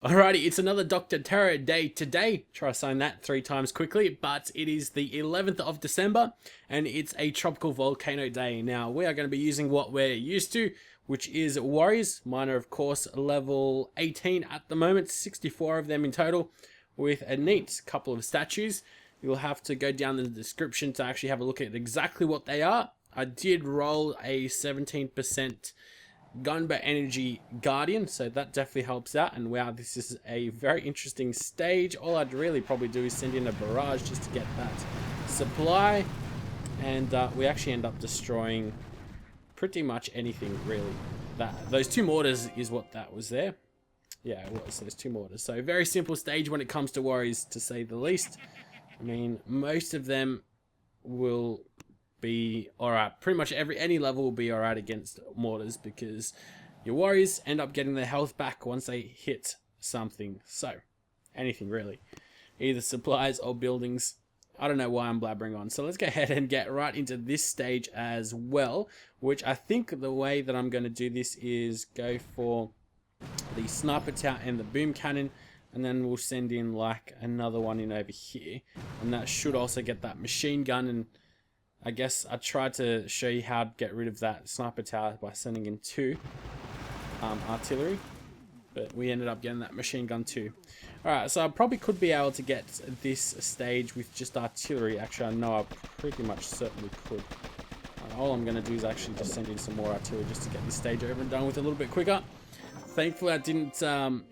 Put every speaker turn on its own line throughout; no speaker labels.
Alrighty, it's another Dr. Terror day today. Try saying that 3 times quickly, but it is the 11th of December and it's a tropical volcano day. Now, we are going to be using what we're used to, which is warriors. Mine are, of course, level 18 at the moment, 64 of them in total, with a neat couple of statues. You'll have to go down in the description to actually have a look at exactly what they are. I did roll a 17% Gunboat Energy Guardian, so that definitely helps out. And wow, this is a very interesting stage. All I'd really probably do is send in a barrage just to get that supply, and we actually end up destroying pretty much anything really. Those 2 mortars is what that was there. Yeah, it was those 2 mortars. So very simple stage when it comes to warriors, to say the least. I mean, most of them will be alright. Pretty much any level will be alright against mortars, because your warriors end up getting their health back once they hit something. So, anything really. Either supplies or buildings. I don't know why I'm blabbering on. So let's go ahead and get right into this stage as well, which I think the way that I'm going to do this is go for the sniper tower and the boom cannon, and then we'll send in like another one in over here, and that should also get that machine gun. And I guess I tried to show you how to get rid of that sniper tower by sending in 2 artillery, but we ended up getting that machine gun too. Alright, so I probably could be able to get this stage with just artillery. Actually, I know I pretty much certainly could. All I'm going to do is actually just send in some more artillery just to get this stage over and done with a little bit quicker. Thankfully, I didn't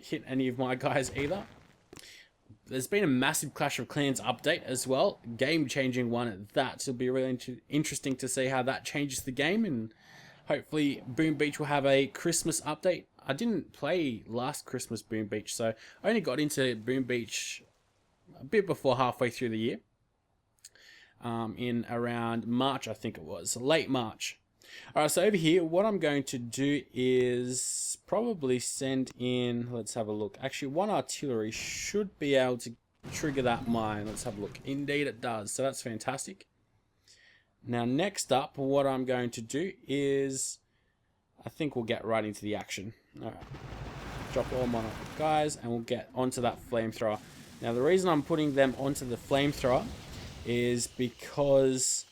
hit any of my guys either. There's been a massive Clash of Clans update as well, game-changing one at that. It'll be really interesting to see how that changes the game, and hopefully Boom Beach will have a Christmas update. I didn't play last Christmas Boom Beach, so I only got into Boom Beach a bit before halfway through the year, in around March, I think it was, late March. Alright, so over here, what I'm going to do is probably send in, let's have a look. Actually, 1 artillery should be able to trigger that mine. Let's have a look. Indeed it does, so that's fantastic. Now, next up, what I'm going to do is, I think we'll get right into the action. Alright, drop all my guys, and we'll get onto that flamethrower. Now, the reason I'm putting them onto the flamethrower is because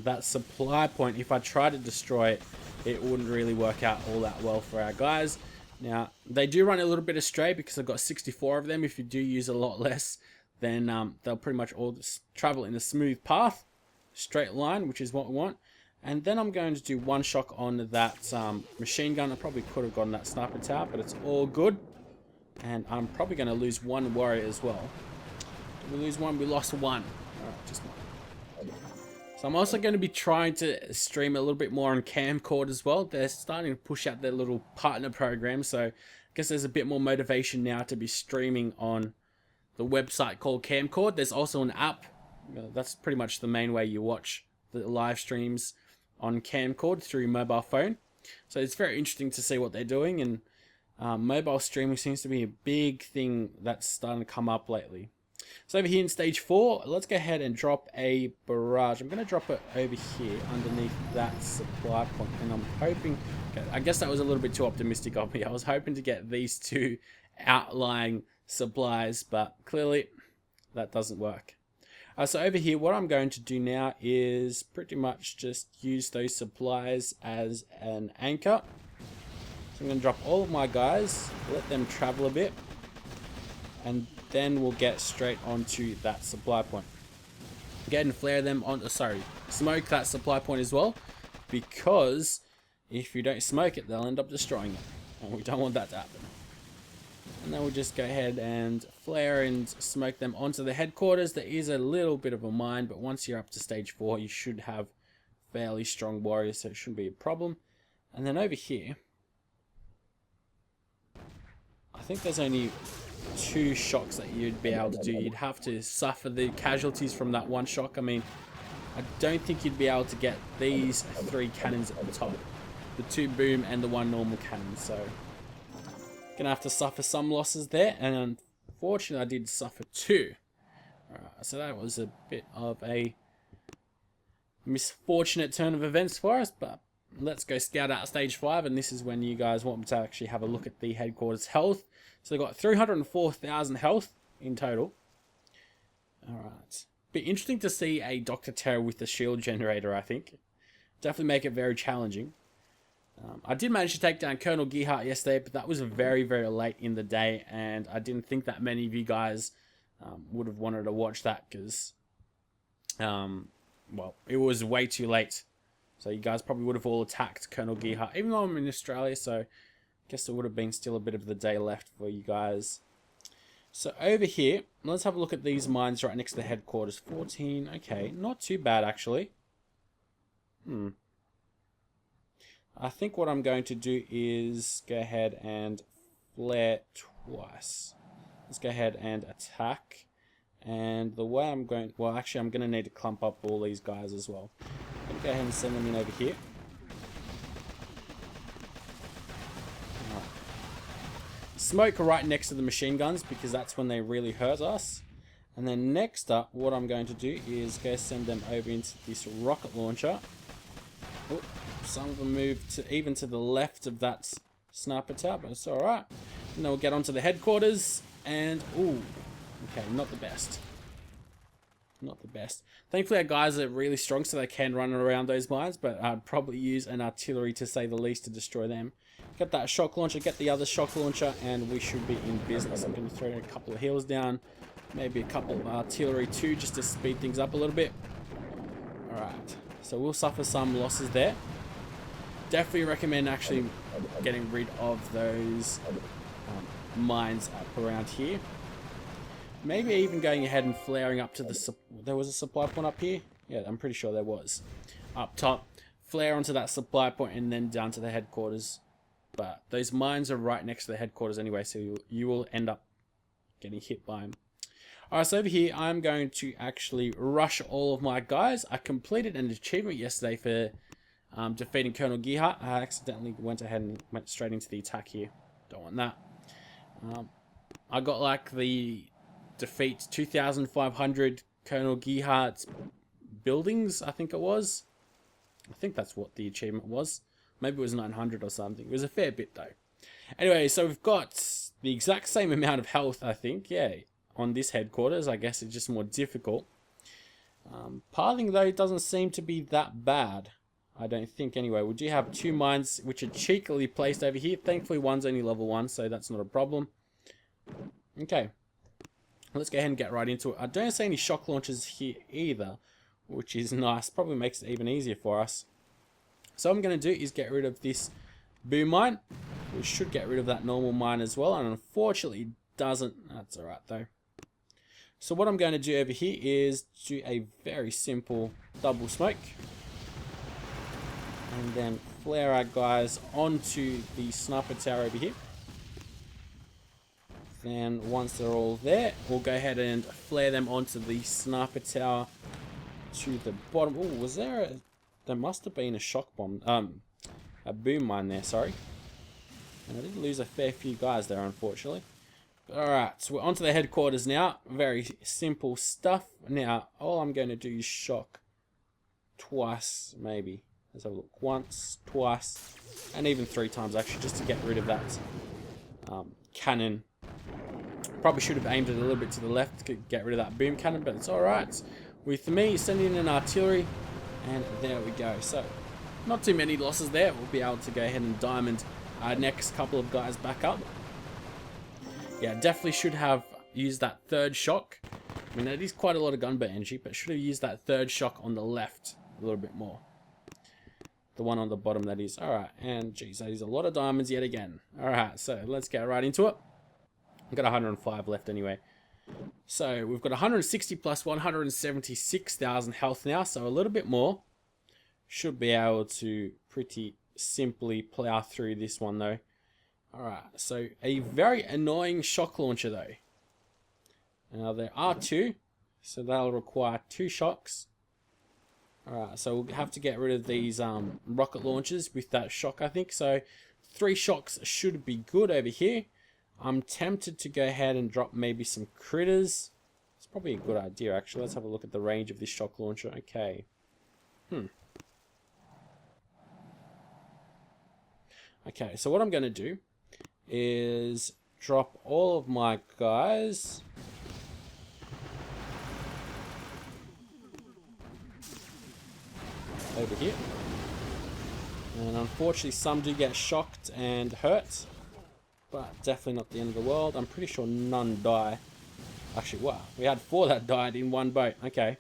that supply point, if I try to destroy it, it wouldn't really work out all that well for our guys. Now, they do run a little bit astray because I've got 64 of them. If you do use a lot less, then they'll pretty much all just travel in a smooth path, straight line, which is what we want. And then I'm going to do 1 shock on that machine gun. I probably could have gotten that sniper tower, but it's all good. And I'm probably going to lose 1 warrior as well. Did we lose 1? We lost 1. Alright, just 1. So I'm also going to be trying to stream a little bit more on Camcord as well. They're starting to push out their little partner program, so I guess there's a bit more motivation now to be streaming on the website called Camcord. There's also an app. That's pretty much the main way you watch the live streams on Camcord, through your mobile phone. So it's very interesting to see what they're doing, and mobile streaming seems to be a big thing that's starting to come up lately. So over here in stage 4, let's go ahead and drop a barrage. I'm going to drop it over here underneath that supply point, and I'm hoping, okay, I guess that was a little bit too optimistic of me. I was hoping to get these 2 outlying supplies, but clearly that doesn't work. So over here, what I'm going to do now is pretty much just use those supplies as an anchor. So I'm going to drop all of my guys, let them travel a bit, and then we'll get straight onto that supply point. Get and flare them on, smoke that supply point as well, because if you don't smoke it, they'll end up destroying it, and we don't want that to happen. And then we'll just go ahead and flare and smoke them onto the headquarters. There is a little bit of a mine, but once you're up to stage 4, you should have fairly strong warriors, so it shouldn't be a problem. And then over here, I think there's only 2 shocks that you'd be able to do. You'd have to suffer the casualties from that 1 shock. I mean, I don't think you'd be able to get these 3 cannons at the top, the 2 boom and the 1 normal cannon. So gonna have to suffer some losses there, and unfortunately I did suffer 2. Alright, so that was a bit of a misfortunate turn of events for us, but let's go scout out stage 5, and this is when you guys want me to actually have a look at the headquarters health. So they've got 304,000 health in total. Alright. Be interesting to see a Dr. Terror with the shield generator, I think. Definitely make it very challenging. I did manage to take down Colonel Gearhart yesterday, but that was very, very late in the day, and I didn't think that many of you guys would have wanted to watch that, because, well, it was way too late. So you guys probably would have all attacked Colonel Gearhart, even though I'm in Australia, so I guess there would have been still a bit of the day left for you guys. So over here, let's have a look at these mines right next to the headquarters. 14, okay, not too bad actually. I think what I'm going to do is go ahead and flare twice. Let's go ahead and attack. And the way I'm going... Well, actually, I'm going to need to clump up all these guys as well. I'm going to go ahead and send them in over here. Right. Smoke right next to the machine guns, because that's when they really hurt us. And then next up, what I'm going to do is go send them over into this rocket launcher. Oh, some of them move to even to the left of that sniper tower, but it's alright. And then we'll get onto the headquarters, and ooh, okay, not the best. Not the best. Thankfully our guys are really strong, so they can run around those mines, but I'd probably use an artillery to say the least to destroy them. Get that shock launcher, get the other shock launcher, and we should be in business. I'm going to throw a couple of heals down, maybe a couple of artillery too, just to speed things up a little bit. Alright, so we'll suffer some losses there. Definitely recommend actually getting rid of those mines up around here. Maybe even going ahead and flaring up to the... There was a supply point up here? Yeah, I'm pretty sure there was. Up top, flare onto that supply point and then down to the headquarters. But those mines are right next to the headquarters anyway, so you will end up getting hit by them. Alright, so over here, I'm going to actually rush all of my guys. I completed an achievement yesterday for defeating Colonel Gearhart. I accidentally went ahead and went straight into the attack here. Don't want that. I got like the defeat 2,500 Colonel Gearhart's buildings, I think it was. I think that's what the achievement was. Maybe it was 900 or something. It was a fair bit though. Anyway, so we've got the exact same amount of health, I think. Yeah, on this headquarters. I guess it's just more difficult. Pathing though doesn't seem to be that bad. I don't think anyway. We do have 2 mines which are cheekily placed over here. Thankfully one's only level 1, so that's not a problem. Okay. Let's go ahead and get right into it. I don't see any shock launchers here either, which is nice. Probably makes it even easier for us. So what I'm going to do is get rid of this boom mine. We should get rid of that normal mine as well, and unfortunately it doesn't. That's alright though. So what I'm going to do over here is do a very simple double smoke. And then flare our guys onto the sniper tower over here. Then once they're all there, we'll go ahead and flare them onto the sniper tower to the bottom. Oh, was there a... There must have been a shock bomb. A boom mine there, sorry. And I did lose a fair few guys there, unfortunately. Alright, so we're onto the headquarters now. Very simple stuff. Now, all I'm going to do is shock twice, maybe. Let's have a look. Once, twice, and even 3 times actually, just to get rid of that cannon. Probably should have aimed it a little bit to the left to get rid of that boom cannon, but it's alright. With me, sending in an artillery, and there we go. So, not too many losses there. We'll be able to go ahead and diamond our next couple of guys back up. Yeah, definitely should have used that 3rd shock. I mean, it is quite a lot of gunboat energy, but should have used that 3rd shock on the left a little bit more. The one on the bottom, that is. Alright, and geez, that is a lot of diamonds yet again. Alright, so let's get right into it. I've got 105 left anyway. So we've got 160 plus 176,000 health now, so a little bit more. Should be able to pretty simply plow through this one though. Alright, so a very annoying shock launcher though. Now there are 2, so that'll require 2 shocks. Alright, so we'll have to get rid of these rocket launchers with that shock, I think. So 3 shocks should be good over here. I'm tempted to go ahead and drop maybe some critters. It's probably a good idea actually. Let's have a look at the range of this shock launcher. Okay. Okay, so what I'm going to do is drop all of my guys over here. And unfortunately some do get shocked and hurt, but definitely not the end of the world. I'm pretty sure none die. Actually, wow, we had 4 that died in one boat. Okay,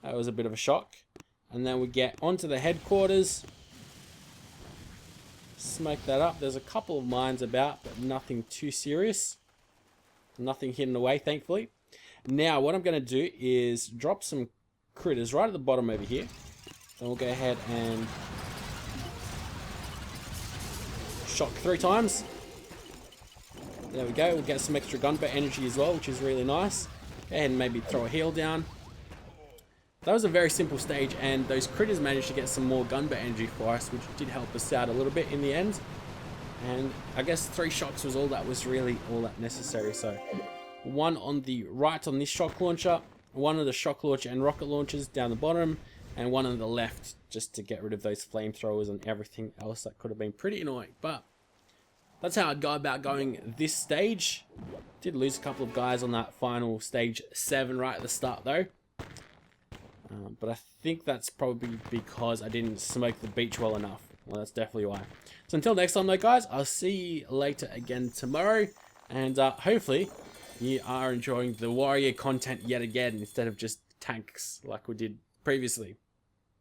that was a bit of a shock. And then we get onto the headquarters. Smoke that up. There's a couple of mines about, but nothing too serious. Nothing hidden away, thankfully. Now, what I'm going to do is drop some critters right at the bottom over here. Then we'll go ahead and shock 3 times. There we go. We'll get some extra gunboat energy as well, which is really nice. Go ahead and maybe throw a heal down. That was a very simple stage, and those critters managed to get some more gunboat energy for us, which did help us out a little bit in the end. And I guess 3 shocks was all that was really all that necessary. So 1 on the right on this shock launcher, 1 of the shock launcher and rocket launchers down the bottom, and 1 on the left just to get rid of those flamethrowers and everything else that could have been pretty annoying. But that's how I'd go about going this stage. Did lose a couple of guys on that final stage 7 right at the start though. But I think that's probably because I didn't smoke the beach well enough. Well, that's definitely why. So until next time though, guys, I'll see you later again tomorrow. And hopefully you are enjoying the warrior content yet again instead of just tanks like we did previously.